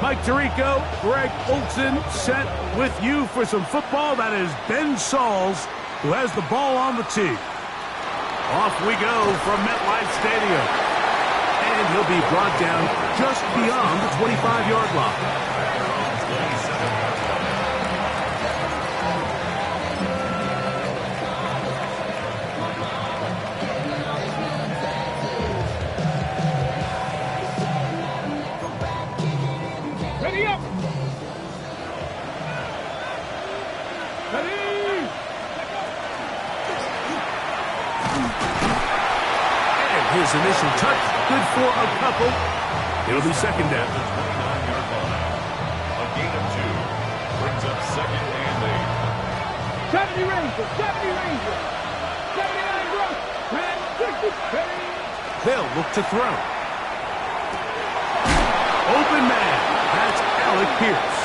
Mike Tirico, Greg Olson set with you for some football. That is Ben Sauls who has the ball on the tee. Off we go from MetLife Stadium. And he'll be brought down just beyond the 25-yard line. His initial touch, good for a couple. It'll be second down. A gain of 2 brings up second and 8. 70 Rangers, 70 Rangers. 79 Gross, 10, 60, 20. They'll look to throw. Open man. That's Alec Pierce.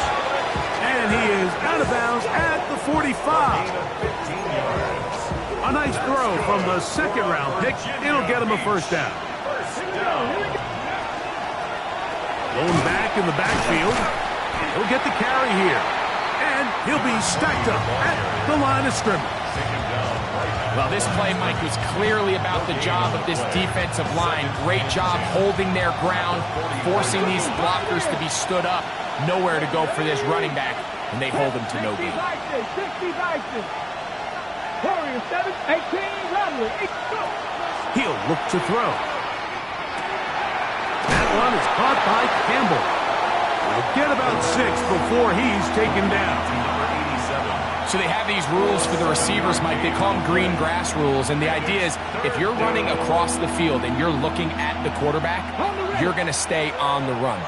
And he is out of bounds at the 45. Gain of 15 yards. A nice throw from the second-round pick. It'll get him a first down. Going back in the backfield. He'll get the carry here. And he'll be stacked up at the line of scrimmage. Well, this play, Mike, was clearly about the job of this defensive line. Great job holding their ground, forcing these blockers to be stood up. Nowhere to go for this running back, and they hold him to no gain. 60 Warriors 7, 18, Rodley, 8, go. He'll look to throw. That one is caught by Campbell. He'll get about 6 before he's taken down. So they have these rules for the receivers, Mike. They call them green grass rules, and the idea is if you're running across the field and you're looking at the quarterback, you're going to stay on the run.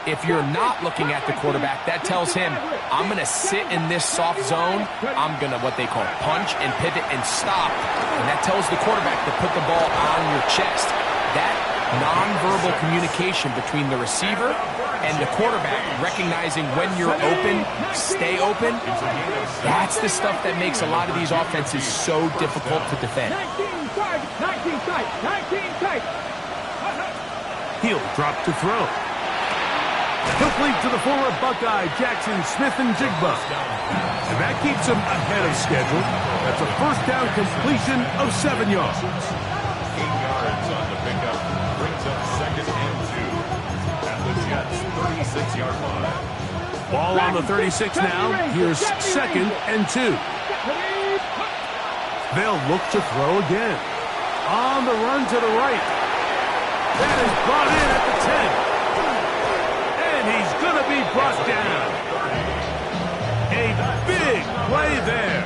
If you're not looking at the quarterback, that tells him, I'm going to sit in this soft zone. I'm going to what they call punch and pivot and stop. And that tells the quarterback to put the ball on your chest. That nonverbal communication between the receiver and the quarterback, recognizing when you're open, stay open, that's the stuff that makes a lot of these offenses so difficult to defend. 19 tight, 19 tight. He'll drop to throw. Complete to the former Buckeye, Jackson Smith-Njigba. And that keeps him ahead of schedule. That's a first down completion of 7 yards. 8 yards on the pickup. Brings up second and 2. At the Jets' 36-yard line. Ball on the 36 now. Here's second and 2. They'll look to throw again. On the run to the right. That is brought in at the 10. He's going to be brought down. A big play there.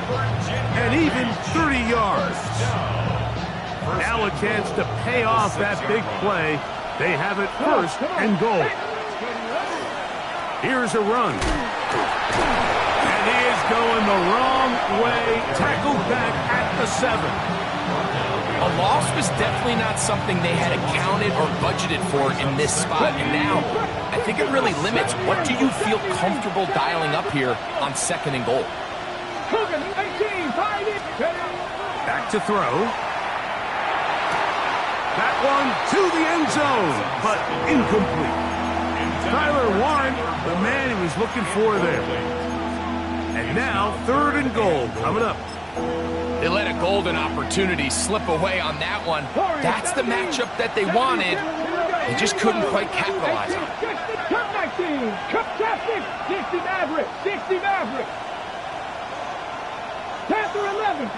And even 30 yards. Now a chance to pay off that big play. They have it first and goal. Here's a run. And he is going the wrong way. Tackled back at the 7. A loss was definitely not something they had accounted or budgeted for in this spot. And now, I think it really limits what do you feel comfortable dialing up here on second and goal. Back to throw. That one to the end zone, but incomplete. Tyler Warren, the man he was looking for there. And now, third and goal coming up. They let a golden opportunity slip away on that one. That's the matchup that they wanted. They just couldn't quite capitalize on it. Cup 19, Cup Traffic, 60 Maverick, 60 Maverick. Panther 11.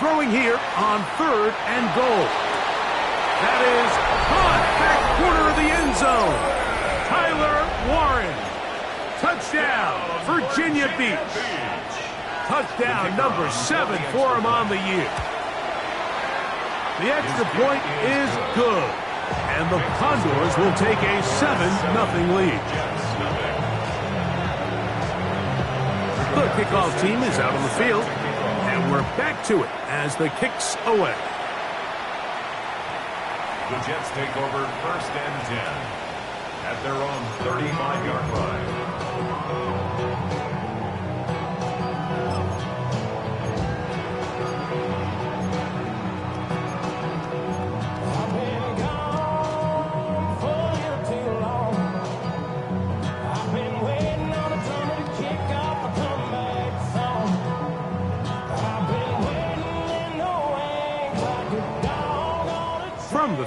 Throwing here on third and goal. That is caught back corner of the end zone. Tyler Warren. Touchdown, Virginia Beach. Touchdown number 7 for him on the year. The extra point is good. And the Condors will take a 7-0 lead. The kickoff team is out on the field. And we're back to it as the kick's away. The Jets take over first and 10 at their own 35-yard line.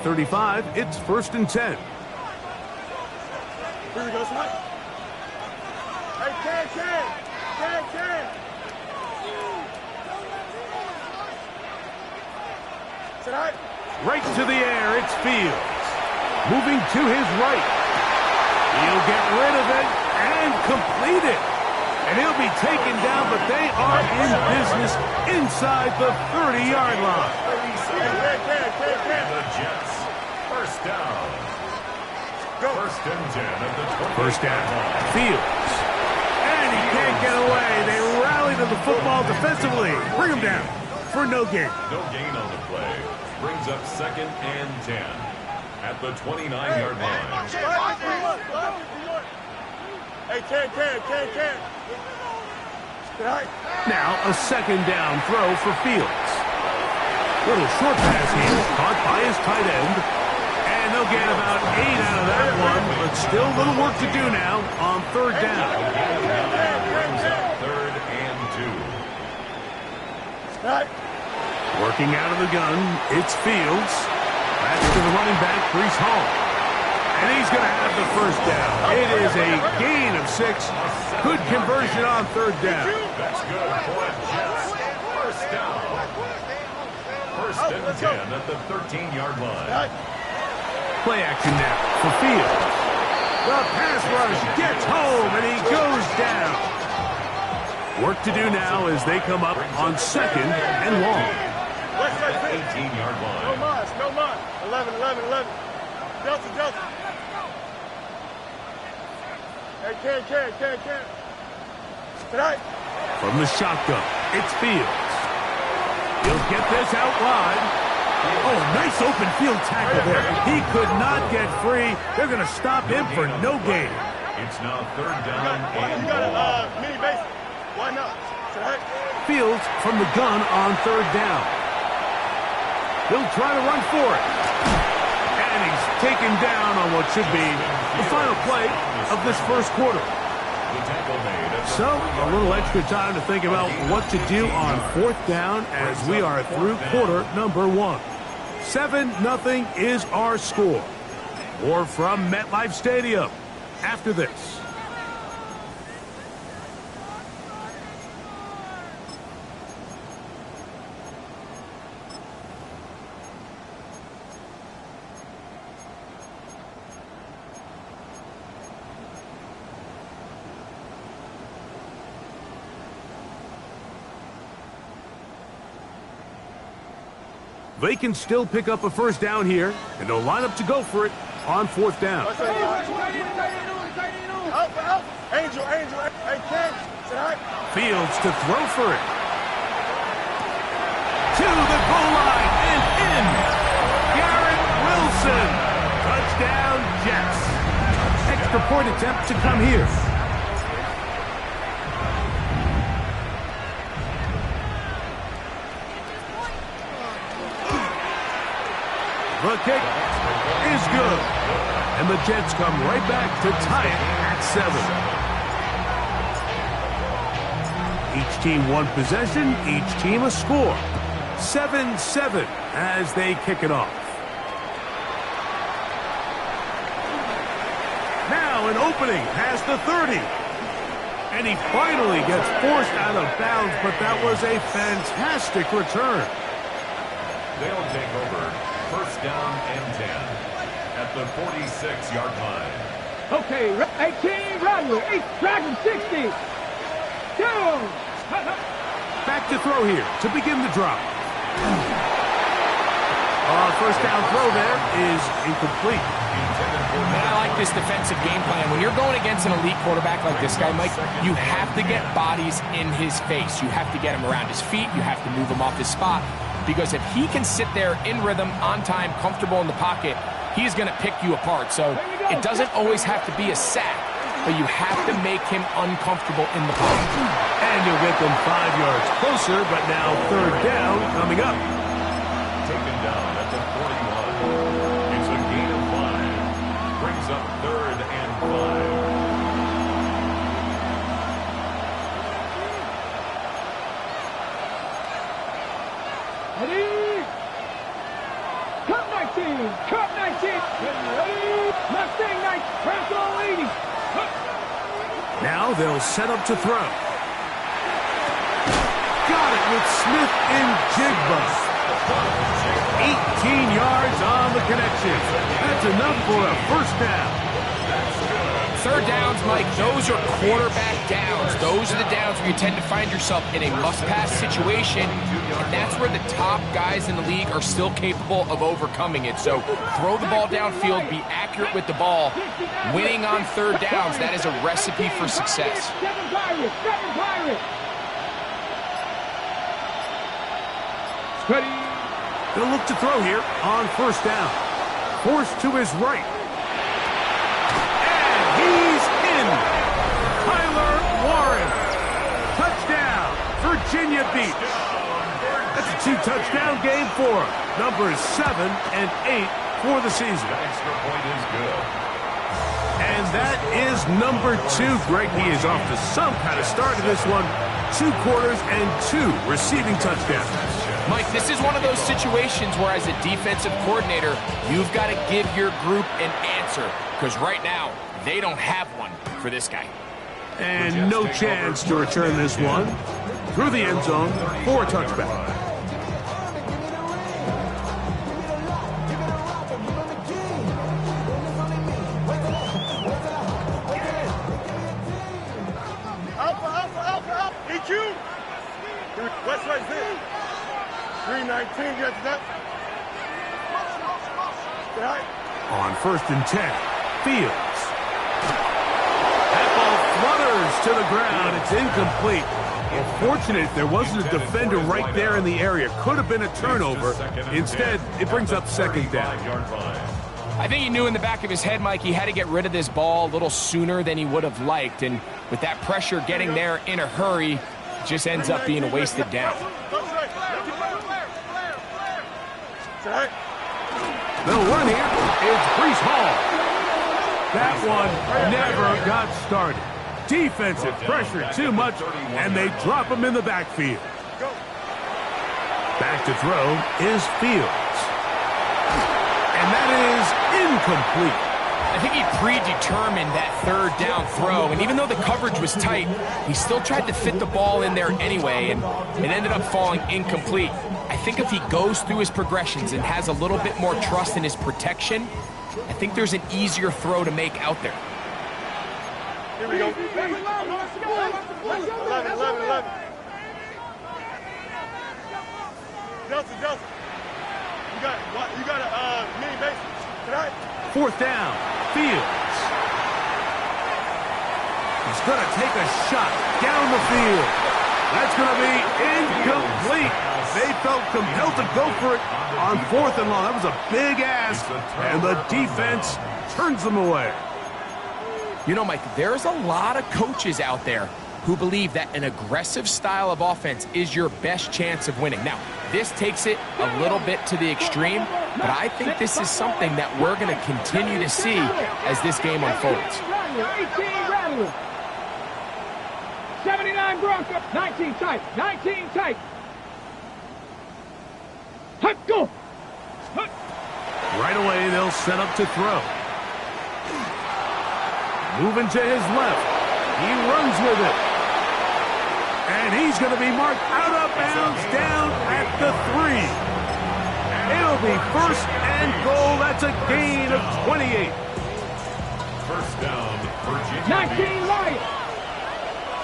35, it's 1st and 10. Here we go, Smite. Hey, Ken. Tonight. Right to the air, it's Fields. Moving to his right. He'll get rid of it and complete it. And he'll be taken down, but they are in business inside the 30-yard line. The Jets. First down. First and 10 at the 20. First down, Fields. And he can't get away. They rally to the football defensively. Bring him down for no gain. No gain on the play. Brings up 2nd and 10 at the 29-yard line. Hey, Ken. Now a 2nd down throw for Fields. Little short pass here, caught by his tight end. And they'll get about 8 out of that one, but still a little work to do now on 3rd down. Brings up 3rd and 2. Working out of the gun, it's Fields. Back to the running back, Brees Hall. And he's going to have the first down. It is a gain of 6. Good conversion on 3rd down. That's good for the Jets. First down. First and 10 at the 13-yard line. Play action now for Fields. The pass rush gets home, and he goes down. Work to do now as they come up on 2nd and long. 18-yard line. No mas. 11. Delta. Hey, Ken. Tonight. From the shotgun, it's Fields. He'll get this out wide. Oh, nice open field tackle there. He could not get free. They're going to stop him for no gain. It's now 3rd down and You got goal. a mini base. Why not? Tonight. Fields from the gun on 3rd down. He'll try to run for it. And he's taken down on what should be the final play of this first quarter. The tackle made at the So, a little extra time to think about what to do on 4th down as we are through quarter number 1. 7-0 is our score. More from MetLife Stadium after this. They can still pick up a first down here, and they'll line up to go for it on 4th down. Up. Angel. Hey, Ken. Tonight. Fields to throw for it. To the goal line and in. Garrett Wilson. Touchdown, Jets. Extra point attempt to come here. The kick is good. And the Jets come right back to tie it at 7. Each team one possession, each team a score. 7-7 as they kick it off. Now an opening past the 30. And he finally gets forced out of bounds, but that was a fantastic return. They'll take over. First down and 10 at the 46-yard line. Okay, 18, Rodney. 8, Dragon 60. Down. Back to throw here to begin the drive. First down throw there is incomplete. Man, I like this defensive game plan. When you're going against an elite quarterback like this guy, Mike, you have to get bodies in his face. You have to get him around his feet. You have to move him off his spot. Because if he can sit there in rhythm, on time, comfortable in the pocket, he's going to pick you apart. So it doesn't always have to be a sack, but you have to make him uncomfortable in the pocket. And you'll get them 5 yards closer, but now 3rd down coming up. Taken down at the 41. It's a gain of 5. Brings up 3rd and 5. Ready? Cut 19. Cut. they'll set up to throw. Got it with Smith and Jigba. 18 yards on the connection. That's enough for a first down. Third downs, Mike, those are quarterback downs. Those are the downs where you tend to find yourself in a must-pass situation, and that's where the top guys in the league are still capable of overcoming it. So throw the ball downfield, be accurate with the ball. Winning on third downs, that is a recipe for success. They'll look to throw here on first down. Forced to his right. He's in. Tyler Warren. Touchdown, Virginia Beach. That's a 2-touchdown game for him. Numbers 7 and 8 for the season. The extra point is good. And that is number 2. Greg, he is off to some kind of start in this one. 2 quarters and 2 receiving touchdowns. Mike, this is one of those situations where as a defensive coordinator, you've got to give your group an answer. Because right now, they don't have one for this guy. And no chance to return this one through the end zone for a touchback. Alpha. EQ. What's right there? 319, you got that? On first and 10, Fields. That ball flutters to the ground. It's incomplete. Well, fortunate there wasn't a defender right there in the area. Could have been a turnover. Instead, it brings up second down. I think he knew in the back of his head, Mike, he had to get rid of this ball a little sooner than he would have liked. And with that pressure getting there in a hurry, it just ends up being a wasted down. They'll run here. It's Breece Hall. That one never got started. Defensive pressure too much, and they drop him in the backfield. Back to throw is Fields. And that is incomplete. I think he predetermined that third down throw, and even though the coverage was tight, he still tried to fit the ball in there anyway, and it ended up falling incomplete. I think if he goes through his progressions and has a little bit more trust in his protection, I think there's an easier throw to make out there. Here we go. 11. Delta. You got a mini base tonight? Fourth down, Fields. He's going to take a shot down the field. That's going to be incomplete. They felt compelled to go for it on 4th and long. That was a big ask, and the defense turns them away. You know, Mike, there's a lot of coaches out there who believe that an aggressive style of offense is your best chance of winning. Now, this takes it a little bit to the extreme, but I think this is something that we're going to continue to see as this game unfolds. 79 Bronco, 19 tight, 19 tight. Hut, go. Hut. Right away, they'll set up to throw. Moving to his left. He runs with it. And he's going to be marked out of bounds down at the 3. It'll be first and goal. That's a gain of 28. First down, Virginia. 19 Lions.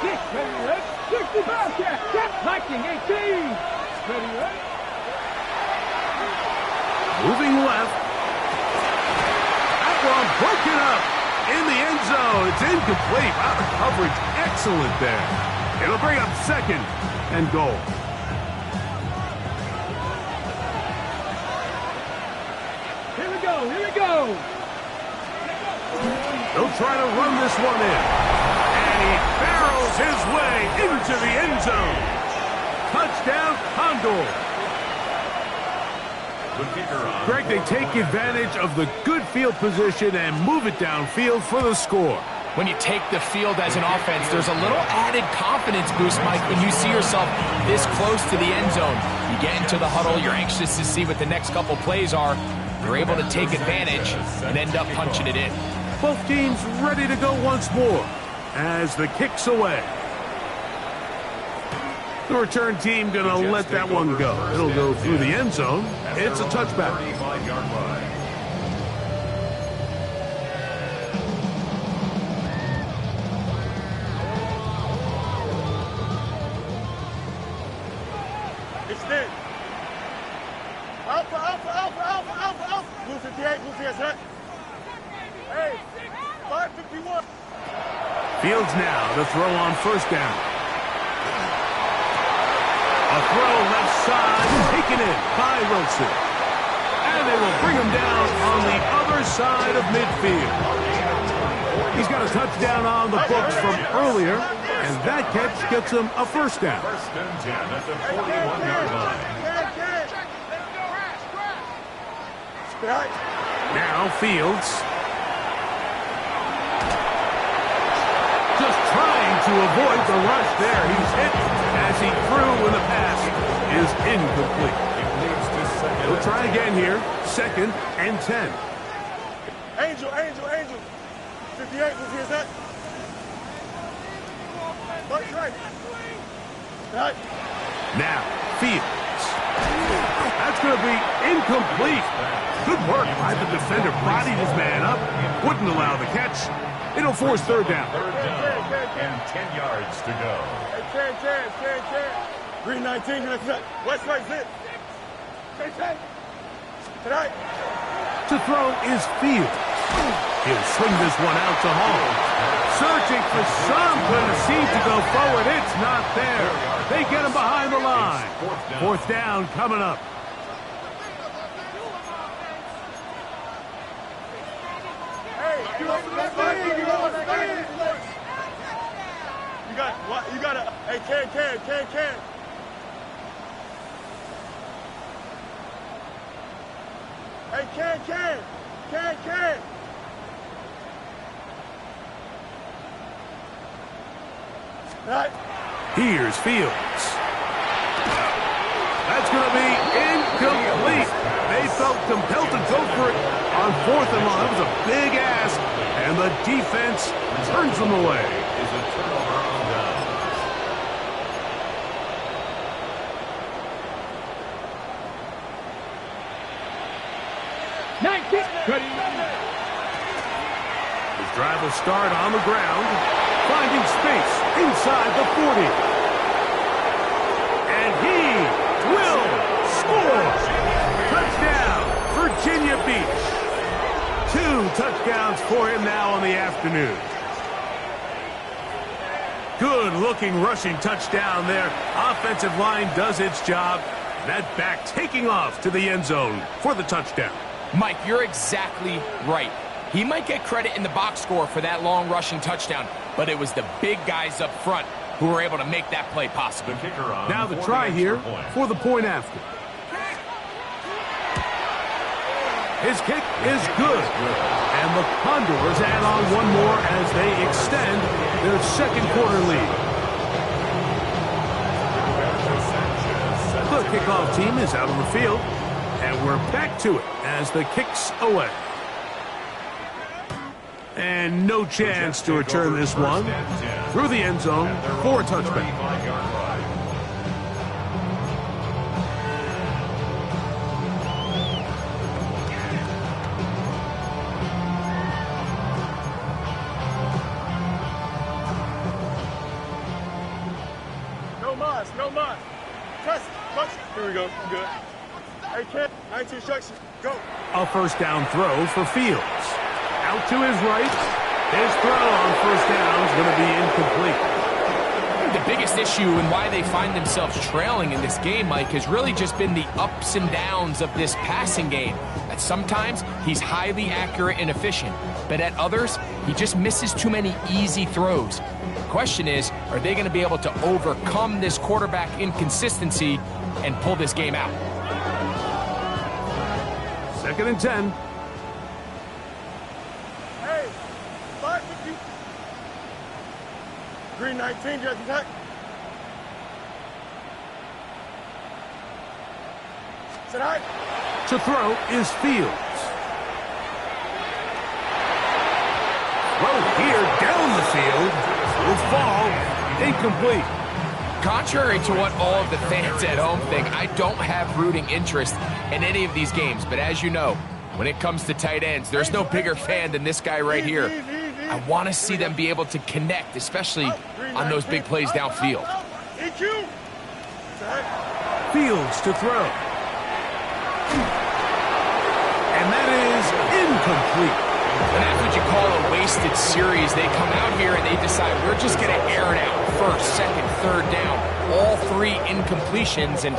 65 cap. 19, 18. Ready. Moving left. That one broken up in the end zone. It's incomplete. Wow, the coverage excellent there. It'll bring up second and goal. Here we go. They'll try to run this one in. And he barrels his way into the end zone. Touchdown, Condors. Greg, they take advantage of the good field position and move it downfield for the score. When you take the field as an offense, there's a little added confidence boost, Mike, when you see yourself this close to the end zone. You get into the huddle, you're anxious to see what the next couple plays are. You're able to take advantage and end up punching it in. Both teams ready to go once more. as the kick's away. The return team going to let that one go. It'll go through the end zone. It's a touchback. 35-yard line. Extend. Alpha, alpha, alpha, alpha, alpha, alpha. Blue 58, blue 58. Hey, 551. Fields now to throw on first down. A throw left side, taken in by Wilson. And they will bring him down on the other side of midfield. He's got a touchdown on the books from earlier, and that catch gets him a first down. First and 10 at the 41-yard line. Now Fields. Just trying to avoid the rush there. He's hit as he threw when the pass is incomplete. He'll try again here. 2nd and 10. Angel, Angel, Angel. 58, who's here, that? Right. Now, Fields. That's going to be incomplete. Good work by the defender. Bodied his man up. Wouldn't allow the catch. It'll force third down. Third down and 10 yards to go. Hey, Green 19, West right, zip. Tonight. To throw is Fields. He'll swing this one out to Hall. Searching for something to seem to go forward. It's not there. They get him behind the line. Fourth down coming up. You got a, hey, can. Hey, can. Right. Here's Fields. That's going to be incomplete. They felt compelled to go for it on 4th and long. That was a big ask, and the defense turns them away. Is a turnover on downs. His drive will start on the ground, finding space inside the 40. And he will score. Touchdown, Virginia Beach. 2 touchdowns for him now on the afternoon. Good-looking rushing touchdown there. Offensive line does its job. That back taking off to the end zone for the touchdown. Mike, you're exactly right. He might get credit in the box score for that long rushing touchdown, but it was the big guys up front who were able to make that play possible. The kicker on Now the try here for the point after. His kick is good. And the Condors add on one more as they extend their second quarter lead. The kickoff team is out on the field, and we're back to it as the kick's away. And no chance to return this one through the end zone for a touchback. No mas. Press. Here we go. I'm good. Hey, Ken. 19 instructions. Go. A first down throw for Fields. Out to his right. His throw on first down is going to be incomplete. The biggest issue and why they find themselves trailing in this game, Mike, has really just been the ups and downs of this passing game. At sometimes, he's highly accurate and efficient, but at others, he just misses too many easy throws. The question is, are they going to be able to overcome this quarterback inconsistency and pull this game out? 2nd and 10. Hey, 550. Green 19, just attack. Tonight. To throw is Fields. Throw here down the field. will fall. Incomplete. Contrary to what all of the fans at home think, I don't have rooting interest in any of these games. But as you know, when it comes to tight ends, there's no bigger fan than this guy right here. I want to see them be able to connect, especially on those big plays downfield. Fields to throw. And that is incomplete. And that's what you call a wasted series. They come out here and they decide we're just going to air it out. First, second, third down. All three incompletions. And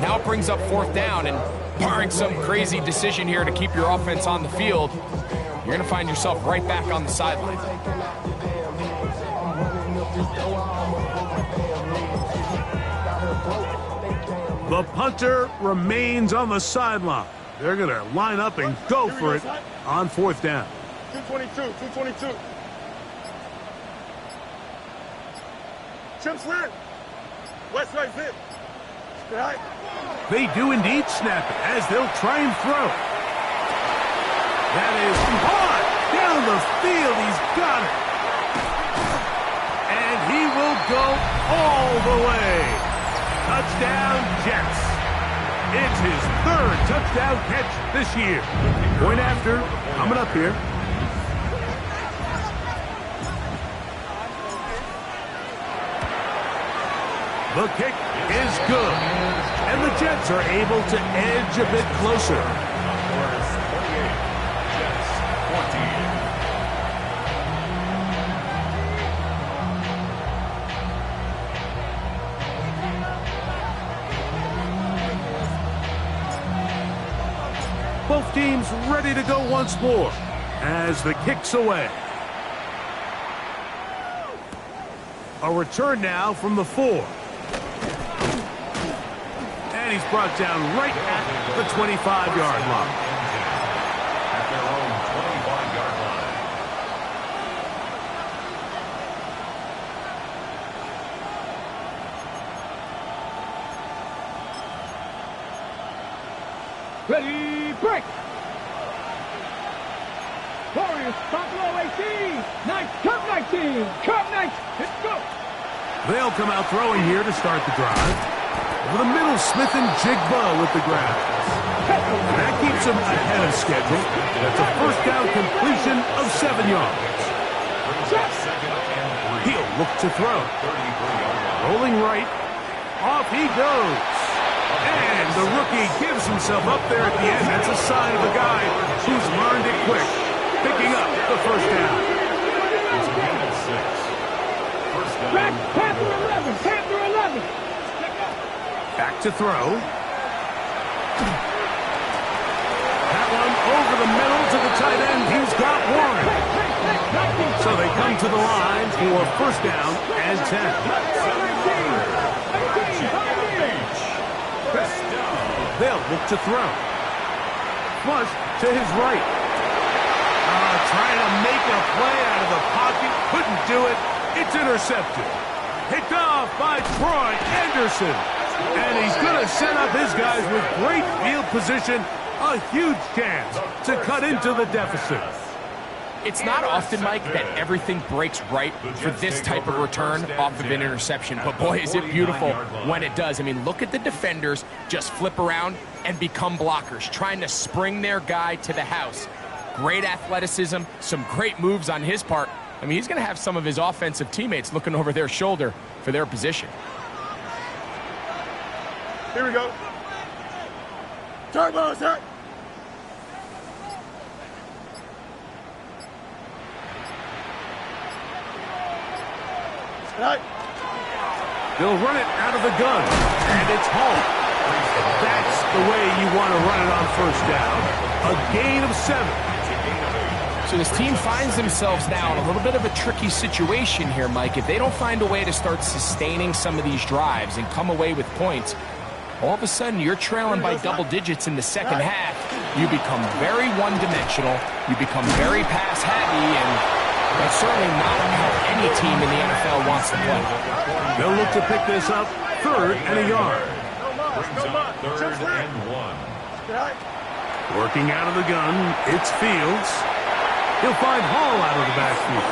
now it brings up fourth down. And barring some crazy decision here to keep your offense on the field, you're going to find yourself right back on the sideline. The punter remains on the sideline. They're going to line up and go for it on fourth down. 222. Chip slant. West right zip. Right. They do indeed snap it as they'll try and throw. That is hard down the field. He's got it. And he will go all the way. Touchdown, Jets. It's his third touchdown catch this year. Point after, coming up here. The kick is good. And the Jets are able to edge a bit closer. Condors 48, Jets 14. Both teams ready to go once more as the kick's away. A return now from the 4. And he's brought down right at the 25-yard line. At their own 25-yard line. Ready, break! Warriors, top low 18! Nice, curve 19! Curve 19! Let's go! They'll come out throwing here to start the drive. Over the middle, Smith and Jigba with the grab. And that keeps him ahead of schedule. That's a first down completion of 7 yards. He'll look to throw. Rolling right. Off he goes. And the rookie gives himself up there at the end. That's a sign of a guy who's learned it quick. Picking up the first down. It's a gain of 6. First down. Back, Panther 11! Panther 11! Back to throw. That one over the middle to the tight end. He's got Warren. So they come to the line for first down and 10. They'll look to throw. Flush to his right. Trying to make a play out of the pocket. Couldn't do it. It's intercepted. Picked off by Troy Anderson. And he's going to set up his guys with great field position. A huge chance to cut into the deficit. It's not often, Mike, that everything breaks right for this type of return off of an interception. But boy, is it beautiful when it does. I mean, look at the defenders just flip around and become blockers, trying to spring their guy to the house. Great athleticism, some great moves on his part. I mean, he's going to have some of his offensive teammates looking over their shoulder for their position. Here we go. Turbo, sir. Right. They'll run it out of the gun, and it's home. That's the way you want to run it on first down. A gain of 7. So this team finds themselves now in a little bit of a tricky situation here, Mike. If they don't find a way to start sustaining some of these drives and come away with points, all of a sudden you're trailing by double digits in the second half. You become very one-dimensional. You become very pass-heavy, and that's certainly not how any team in the NFL wants to play. They'll look to pick this up, 3rd and a yard. Brings up 3rd and 1. Working out of the gun, it's Fields. He'll find Hall out of the backfield.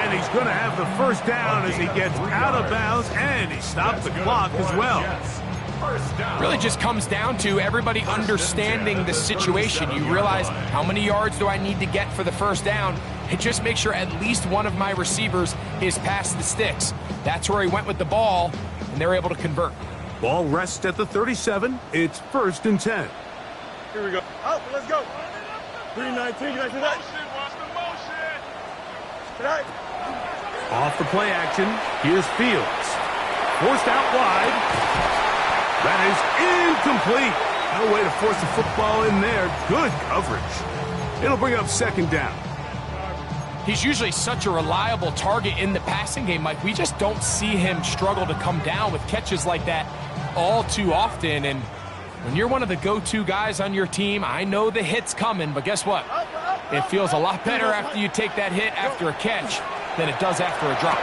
And he's going to have the first down as he gets out of bounds, and he stopped the clock as well. Really just comes down to everybody understanding the situation. You realize, how many yards do I need to get for the first down? And just make sure at least one of my receivers is past the sticks. That's where he went with the ball, and they're able to convert. Ball rests at the 37. It's 1st and 10. Here we go. Out, let's go. 319, you guys do that? Tonight. Off the play action, here's Fields. Forced out wide. That is incomplete. No way to force the football in there. Good coverage. It'll bring up 2nd down. He's usually such a reliable target in the passing game, Mike. We just don't see him struggle to come down with catches like that all too often. And when you're one of the go-to guys on your team, I know the hit's coming, but guess what? It feels a lot better after you take that hit after a catch than it does after a drop.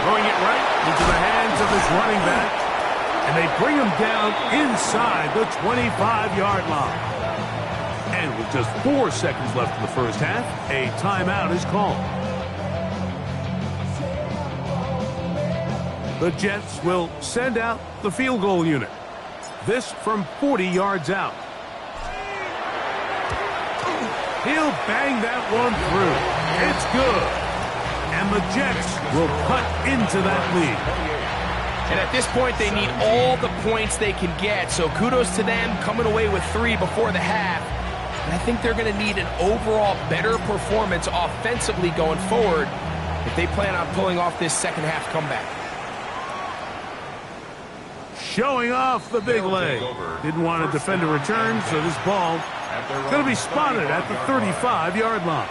Throwing it right into the hands of his running back. And they bring him down inside the 25-yard line. And with just 4 seconds left in the first half, a timeout is called. The Jets will send out the field goal unit. This from 40 yards out. He'll bang that one through. It's good. And the Jets will cut into that lead. And at this point, they need all the points they can get. So kudos to them coming away with 3 before the half. And I think they're going to need an overall better performance offensively going forward if they plan on pulling off this second half comeback. Showing off the big leg. Didn't want to defend a return, so this ball is going to be spotted at the 35-yard line.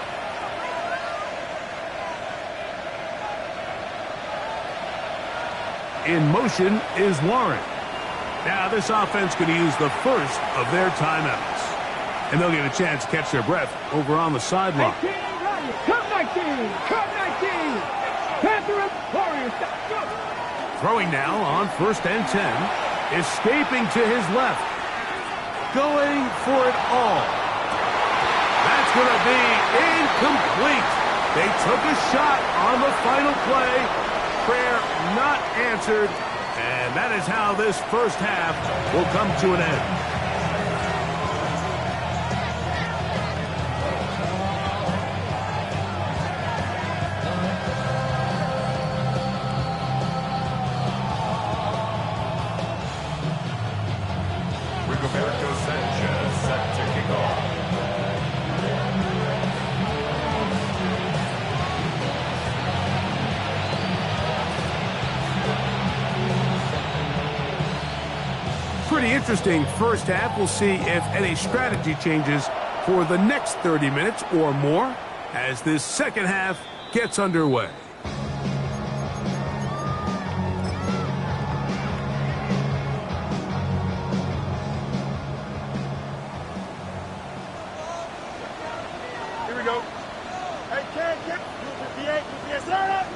In motion is Warren. Now this offense could use the first of their timeouts. And they'll get a chance to catch their breath over on the sideline. Cut 19! Cut 19! Panther Warriors. Throwing now on 1st and 10. Escaping to his left. Going for it all. That's going to be incomplete. They took a shot on the final play. Prayer not answered, and that is how this first half will come to an end. Rigoberto Sanchez set to kick off. Pretty interesting first half. We'll see if any strategy changes for the next 30 minutes or more as this second half gets underway. Here we go. Hey, Ken, get 58, 58, start up.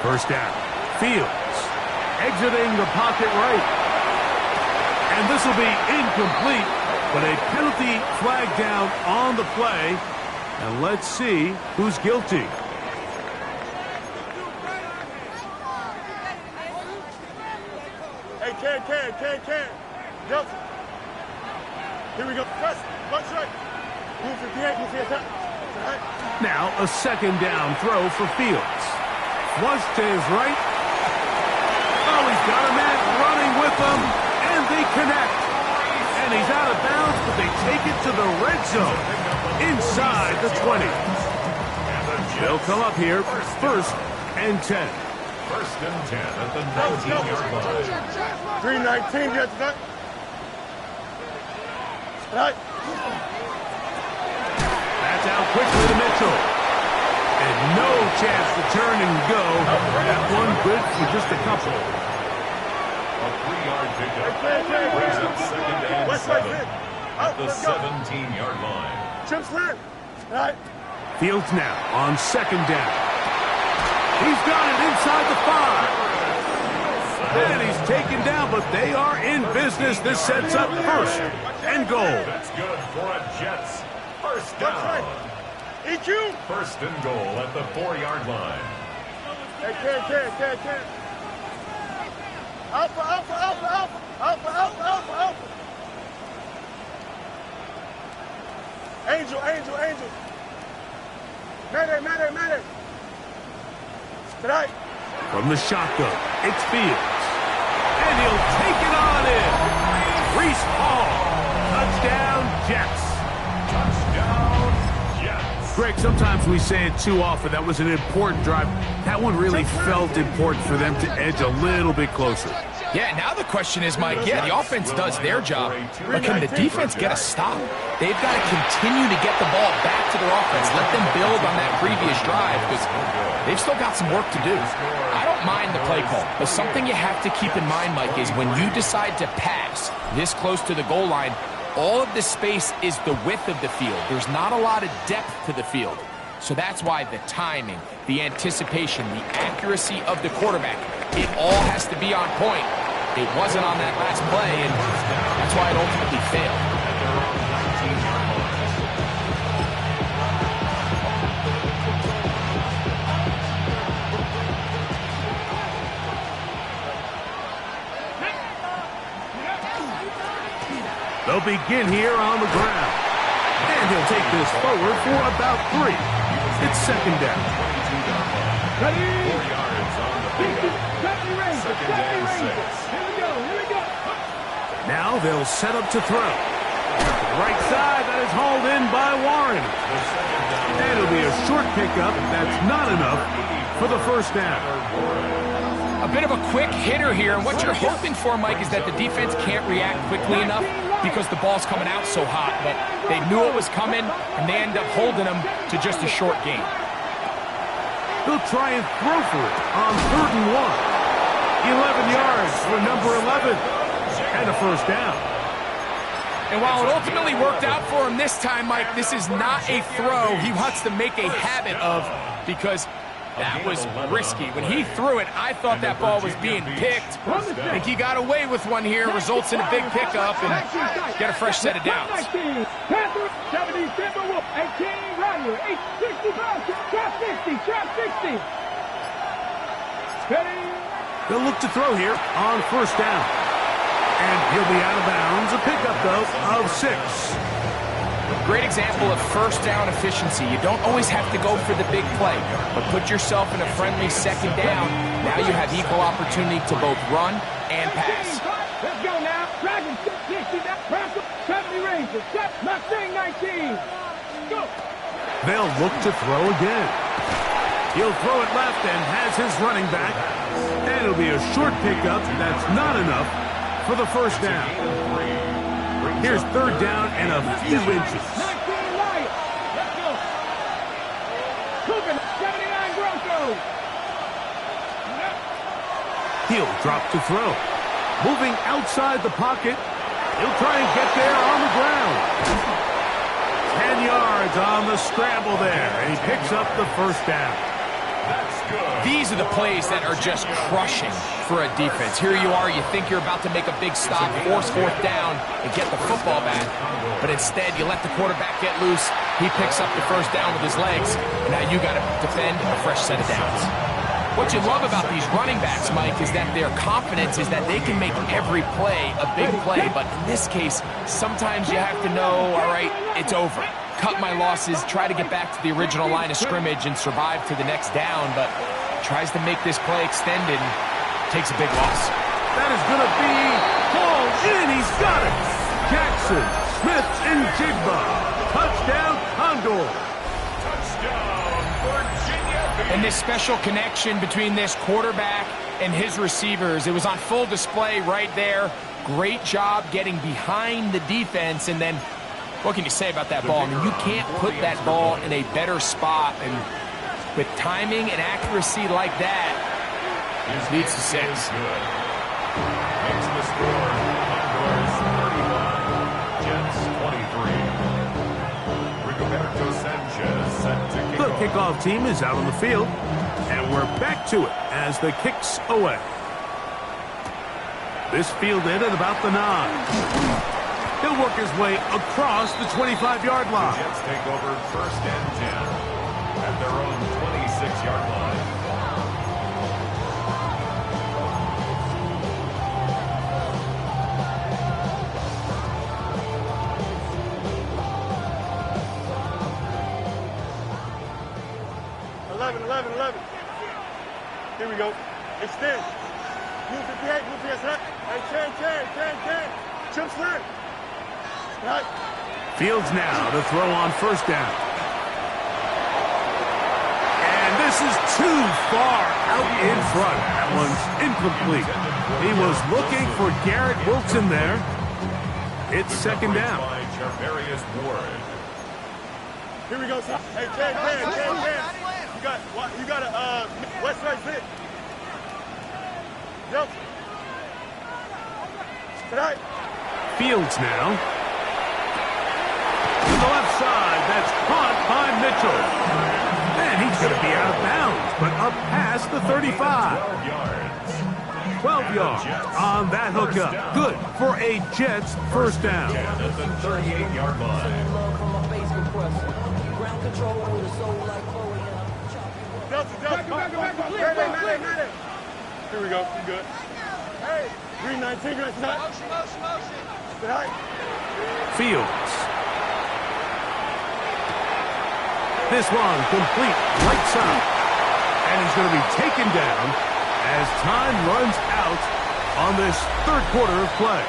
First down. Fields. Exiting the pocket right. And this will be incomplete, but a penalty flag down on the play. And let's see who's guilty. Hey, Ken. Guilty. Here we go. Press. Punch right. Move 58, move 58. Now a 2nd down throw for Fields. Flush to his right. Oh, he's got a man running with them, and they connect. And he's out of bounds, but they take it to the red zone inside the 20. They'll come up here 1st and 10. 1st and 10 at the 19-yard line. 319, get that. Right. That's out quickly to Mitchell. And no chance to turn and go. That one good for just a couple. A 3-yard pickup brings up 2nd and 7 at the 17-yard line. Chip clear. Right. Fields now on 2nd down. He's got it inside the 5. And he's taken down, but they are in business. This sets up 1st and goal. That's good for a Jets. First down. Each Q. First and goal at the 4-yard line. Hey, Ken. Alpha, alpha, alpha, alpha, alpha, alpha, alpha, alpha. Angel. Mayday. Tonight. From the shotgun, it's Fields. And he'll take it on in. Reese Hall. Touchdown, Jets. Touchdown, Jets. Greg, sometimes we say it too often. That was an important drive. That one really felt important for them to edge a little bit closer. Yeah, now the question is, Mike, yeah, the offense does their job, but can the defense get a stop? They've got to continue to get the ball back to their offense. Let them build on that previous drive because they've still got some work to do. I don't mind the play call, but something you have to keep in mind, Mike, is when you decide to pass this close to the goal line, all of the space is the width of the field. There's not a lot of depth to the field. So that's why the timing, the anticipation, the accuracy of the quarterback, it all has to be on point. It wasn't on that last play, and that's why it ultimately failed. They'll begin here on the ground. And he'll take this forward for about 3. It's second down. Ready? 4 yards on the pickup. Second and 6. Here we go. Now they'll set up to throw. Right side, that is hauled in by Warren. And it'll be a short pickup. That's not enough for the first down. A bit of a quick hitter here, and what you're hoping for, Mike, is that the defense can't react quickly enough because the ball's coming out so hot, but they knew it was coming, and they end up holding them to just a short gain. They'll try and throw for it on 3rd and 1. 11 yards for number 11. And a first down. And while it ultimately worked out for him this time, Mike, this is not a throw he wants to make a habit of because that was risky. When he threw it, I thought that ball was being picked. I think he got away with one here, results in a big pickup, and get a fresh set of downs. 70, Timberwolf, 18, Rodney, 865, trap 60. Ready? They'll look to throw here on first down. And he'll be out of bounds. A pickup, though, of 6. Great example of first down efficiency. You don't always have to go for the big play, but put yourself in a friendly second down. Now you have equal opportunity to both run and pass. Let's go now. Dragon 60, 70 Rangers, Mustang 19. Go. They'll look to throw again. He'll throw it left and has his running back. And it'll be a short pickup. That's not enough for the first down. Here's 3rd down and a few inches. 19 Lions. Let's go. Coogan, 79 Broncos. He'll drop to throw. Moving outside the pocket. He'll try and get there on the ground. 10 yards on the scramble there. And he picks up the first down. That's good. These are the plays that are just crushing for a defense. Here you are, you think you're about to make a big stop, force 4th down, and get the football back. But instead, you let the quarterback get loose. He picks up the first down with his legs. And now you got to defend a fresh set of downs. What you love about these running backs, Mike, is that their confidence is that they can make every play a big play. But in this case, sometimes you have to know, all right, it's over. Cut my losses, try to get back to the original line of scrimmage and survive to the next down, but tries to make this play extended and takes a big loss. That is going to be hauled in. He's got it. Jackson, Smith, and Jigba. Touchdown, Condors. Touchdown, Virginia. And this special connection between this quarterback and his receivers, it was on full display right there. Great job getting behind the defense, and then what can you say about that ball? I mean, you can't put that ball in a better spot, and with timing and accuracy like that, it leads to 6. Makes the score. Condors 35, Jets 23. Rigoberto Sanchez set to kick The off. kickoff team is out on the field, and we're back to it as the kick's away. This fielded at about the 9. He'll work his way across the 25-yard line. Jets take over 1st and 10. at their own 26-yard line. Here we go. Extend. Move 58, move 58. Hey, 10. Jump slant. Right. Fields now to throw on first down. And this is too far out in front. That one's incomplete. He was looking for Garrett Wilson there. It's second down. Here we go, son. Hey, 10. You got a west side fit. Yep. Tonight. Fields now. To the left side. That's caught by Mitchell. And he's going to be out of bounds, but up past the 35. 12 yards on that hookup. Good for a Jets first down. At the 38-yard line. Here we go. You good? Hey, green 19. Motion. Fields. This one complete right side. And he's going to be taken down as time runs out on this third quarter of play.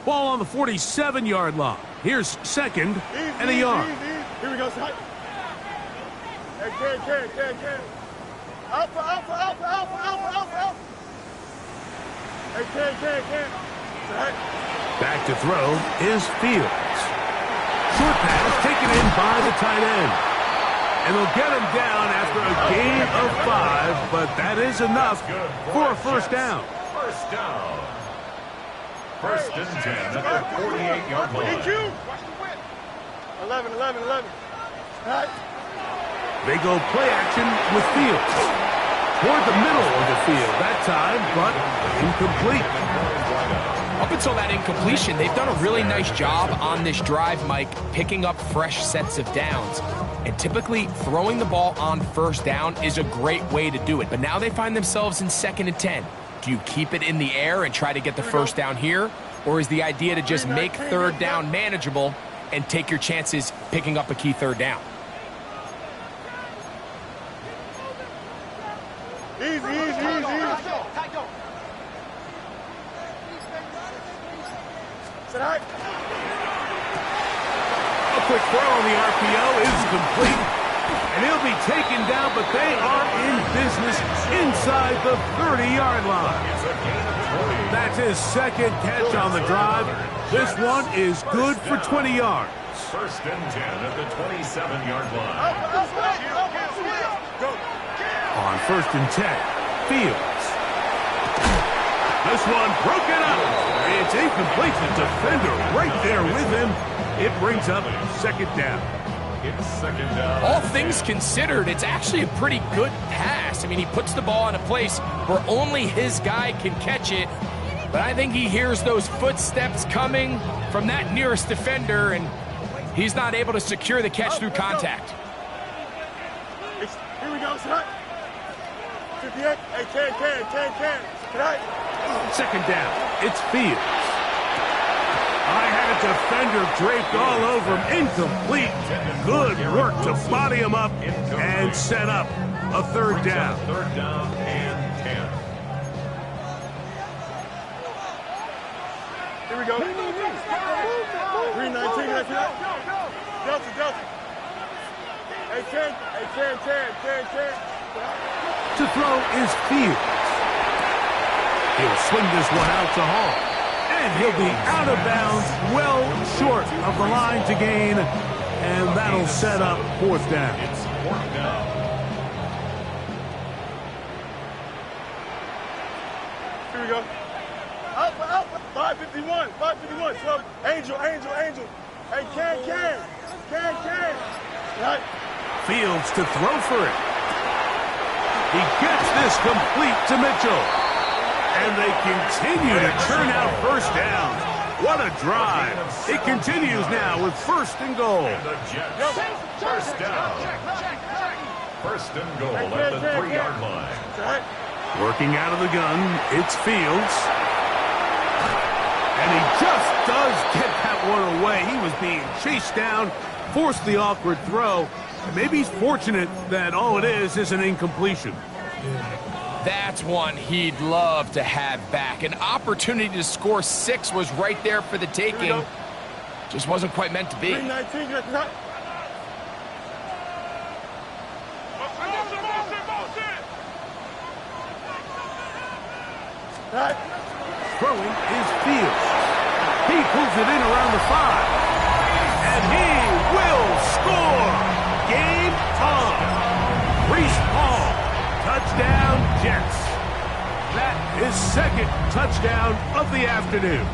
Ball on the 47-yard line. Here's second and a yard. Here we go, son. Hey, can. Alpha. Hey, can. Back to throw is Fields. Short pass taken in by the tight end. And they'll get him down after a gain of 5, but that is enough for a first down. First down. First and 10 at the 48-yard line. 11. They go play action with Fields. Toward the middle of the field that time, but incomplete. Up until that incompletion, they've done a really nice job on this drive, Mike, picking up fresh sets of downs. And typically, throwing the ball on first down is a great way to do it. But now they find themselves in 2nd and 10. Do you keep it in the air and try to get the first down here? Or is the idea to just make third down manageable and take your chances picking up a key third down? Easy. A quick throw on the RPO is complete. And he'll be taken down, but they are in business inside the 30-yard line. That's his second catch on the drive. This one is good for 20 yards. First and 10 at the 27-yard line. On first and 10, Fields. This one broken up. It's incomplete. The defender right there with him. It brings up second down. It's second down. All things considered, it's actually a pretty good pass. I mean, he puts the ball in a place where only his guy can catch it. But I think he hears those footsteps coming from that nearest defender, and he's not able to secure the catch through contact. Here we go, son. 58. Hey, can. Second down. It's Fields. I had a defender draped all over him. Incomplete. Good work to body him up and set up a third down. Third down and 10. Here we go. Green 19. Delta. Hey, 10. Hey, 10. To throw is Fields. He'll swing this one out to Hall. And he'll be out of bounds, well short of the line to gain. And that'll set up 4th down. It's 4th down. Here we go. Out. 551. 12. Angel. Hey, can. Right. Fields to throw for it. He gets this complete to Mitchell. And they continue to churn out 1st down. What a drive. It continues now with 1st and goal. And the Jets, 1st down. 1st and goal at the 3-yard line. Right. Working out of the gun, it's Fields. And he just does get that one away. He was being chased down, forced the awkward throw. And maybe he's fortunate that all it is an incompletion. That's one he'd love to have back. An opportunity to score 6 was right there for the taking. Just wasn't quite meant to be. 319, you're not. Right. Throwing is Fields. He pulls it in around the 5. And he will score. Game on. Reese Hall. Touchdown, Jets. That is 2nd touchdown of the afternoon.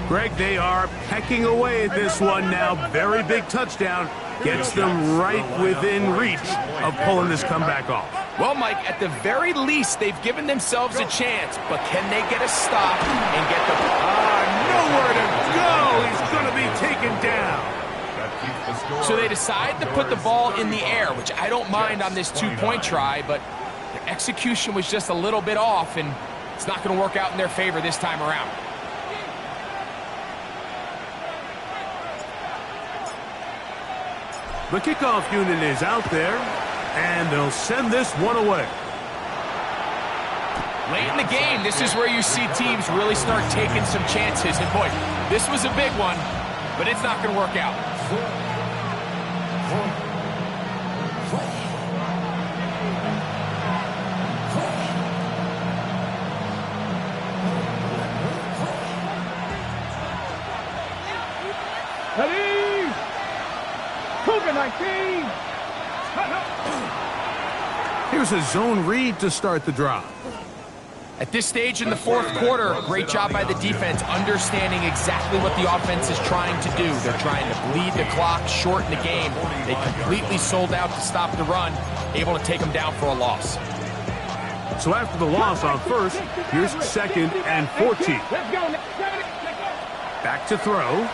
Greg, they are pecking away at this one now. Very big touchdown. Gets them right within reach of pulling this comeback off. Well, Mike, at the very least, they've given themselves a chance, but can they get a stop and get the... Nowhere to go. He's going to be taken down. So they decide to put the ball in the air, which I don't mind on this 2-point try, but their execution was just a little bit off, and it's not going to work out in their favor this time around. The kickoff unit is out there, and they'll send this one away. Late in the game, this is where you see teams really start taking some chances. And boy, this was a big one, but it's not going to work out. Ready? Cougar 19. Here's a zone read to start the drive. At this stage in the 4th quarter, great job by the defense understanding exactly what the offense is trying to do. They're trying to bleed the clock, shorten the game. They completely sold out to stop the run, able to take them down for a loss. So after the loss on 1st, here's 2nd and 14. Let's go. Back to throw.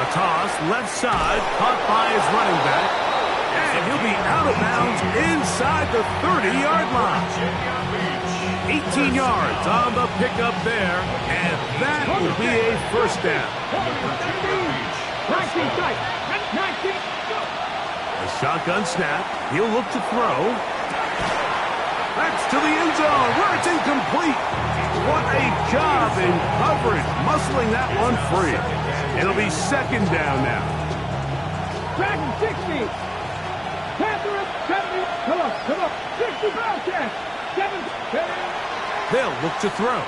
A toss, left side, caught by his running back. And he'll be out of bounds inside the 30-yard line. 18 yards on the pickup there, and that will be a 1st down. 19 tight. 19. A shotgun snap. He'll look to throw. That's to the end zone, where it's incomplete. What a job in coverage, muscling that one free. It'll be 2nd down now. Dragon 60. Panther 70. Come on. 60 Bobcats. 7. They'll look to throw.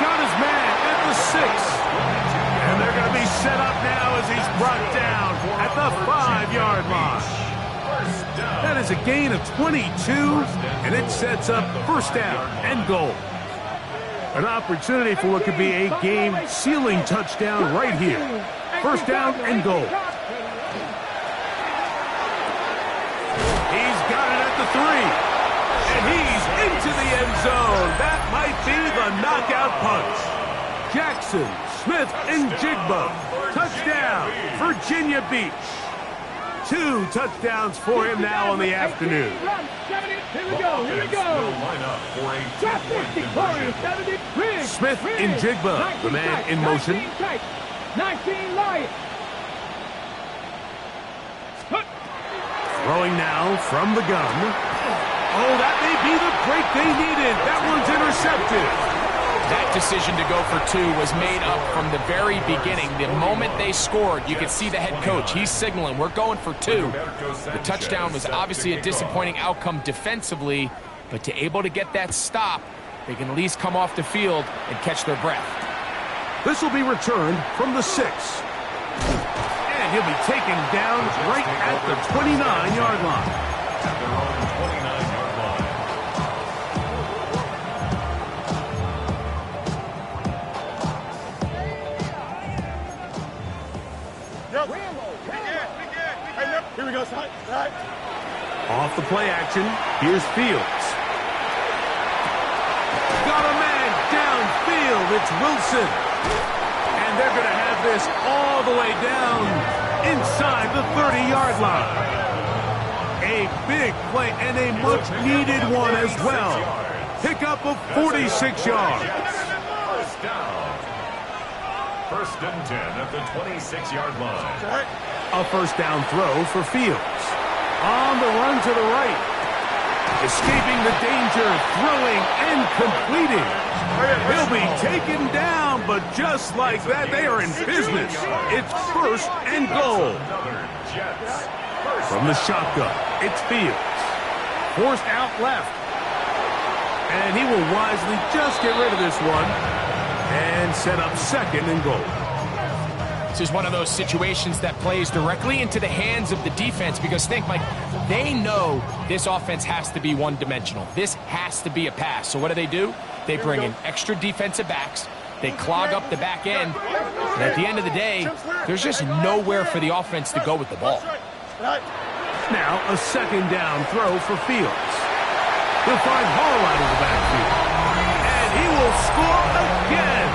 Got his man at the 6. And they're going to be set up now as he's brought down at the 5-yard line. That is a gain of 22, and it sets up 1st down and goal. An opportunity for what could be a game-sealing touchdown right here. 1st down and goal. He's got it at the 3. And he's into the end zone. That might be the knockout punch. Jackson, Smith, and Jigba. Touchdown, Virginia Beach. 2 touchdowns for him now in the afternoon. Here we go. Smith and Jigba, the man in motion. 19 Lions. Throwing now from the gun. Oh, that may be the break they needed. That one's intercepted. That decision to go for 2 was made up from the very beginning. The moment they scored, you could see the head coach. He's signaling, we're going for 2. The touchdown was obviously a disappointing outcome defensively, but to able to get that stop, they can at least come off the field and catch their breath. This will be returned from the 6. And he'll be taken down right at the 29-yard line. At their own 29-yard line. Yep. We good. Here we go, son. Right. Off the play action, here's Fields. Got a man downfield, it's Wilson. And they're going to have this all the way down inside the 30-yard line. A big play and a much-needed one as well. Pickup of 46 yards. First down. First and 10 at the 26-yard line. A first down throw for Fields. On the run to the right. Escaping the danger, throwing and completing. He'll be taken down, but just like that, they are in business. It's first and goal. From the shotgun, it's Fields. Forced out left. And he will wisely just get rid of this one and set up second and goal. This is one of those situations that plays directly into the hands of the defense because think, Mike, they know this offense has to be one-dimensional. This has to be a pass. So what do? They bring in extra defensive backs. They clog up the back end. And at the end of the day, there's just nowhere for the offense to go with the ball. Now a second down throw for Fields. He'll find Hall out of the backfield. And he will score again.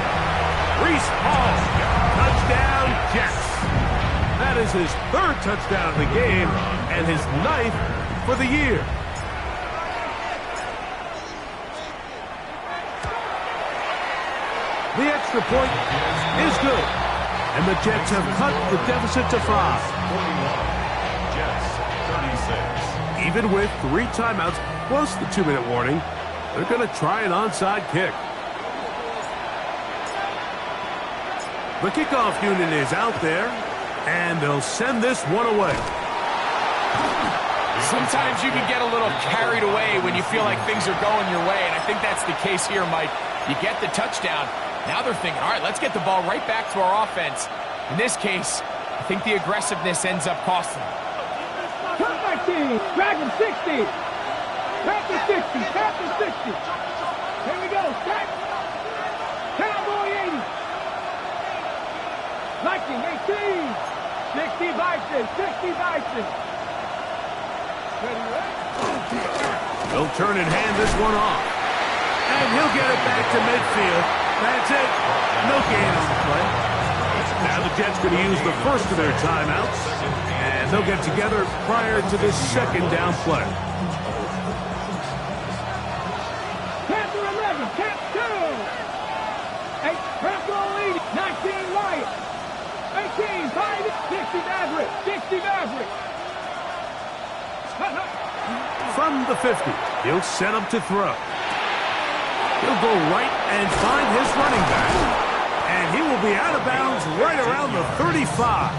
Reese Hall. Touchdown, Jets. That is his 3rd touchdown of the game and his 9th for the year. The extra point is good. And the Jets have cut the deficit to 5. 41. Jets, 36. Even with 3 timeouts plus the 2-minute warning, they're going to try an onside kick. The kickoff unit is out there, and they'll send this one away. Sometimes you can get a little carried away when you feel like things are going your way, and I think that's the case here, Mike. You get the touchdown. Now they're thinking, all right, let's get the ball right back to our offense. In this case, I think the aggressiveness ends up costing them. Comeback team, Dragon 60. Panther 60, Panther 60. Here we go, set. Cowboy 80. Viking 18. 60 Bison, 60 Bison. They'll turn and hand this one off. And he'll get it back to midfield. That's it. No gain on the play. Now the Jets going to use the first of their timeouts. And they'll get together prior to this second down play. Panther 11, Cap 2. 8, Bronco 80, 19 Lion. 18, 5, 60 Maverick, 60 Maverick. From the 50, he'll set up to throw. He'll go right and find his running back. And he will be out of bounds right around the 35.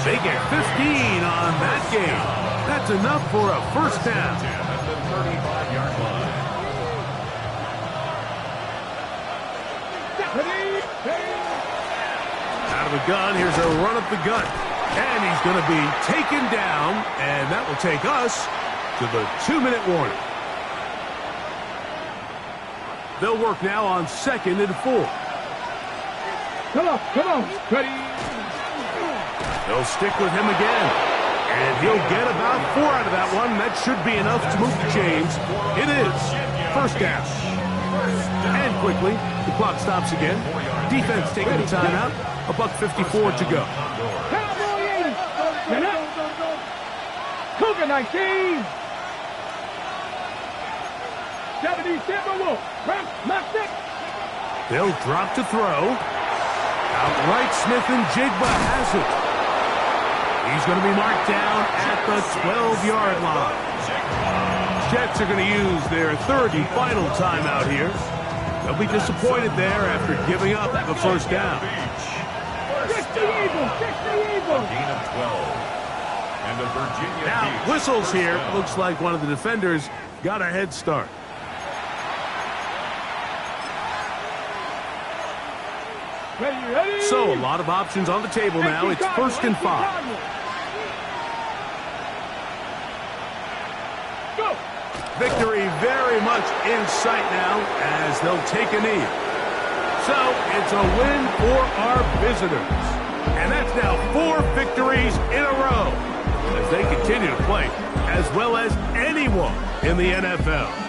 They get 15 on that game. That's enough for a first down. At the 35-yard line. Out of the gun, here's a run up the gut. And he's going to be taken down, and that will take us to the 2-minute warning. They'll work now on 2nd and 4. Come on, ready. They'll stick with him again. And he'll get about 4 out of that one. That should be enough to move the chains. It is first down. And quickly, the clock stops again. Defense taking the timeout. $1:54 to go. Cowboy 80. Cougar 19. 70 Timberwolf. Mustick. They'll drop to throw. Outright Smith and Jigba has it. He's going to be marked down at the 12-yard line. Jets are going to use their 3rd and final timeout here. They'll be disappointed there after giving up the first down. 60 Eagles, 60 Eagles. Gain of 12. And the Virginia Now, Beach whistles first here. down. Looks like one of the defenders got a head start. Ready. So, a lot of options on the table now. It's 1st and 5. Go. Victory very much in sight now as they'll take a knee. So, it's a win for our visitors. And that's now 4 victories in a row as they continue to play as well as anyone in the NFL.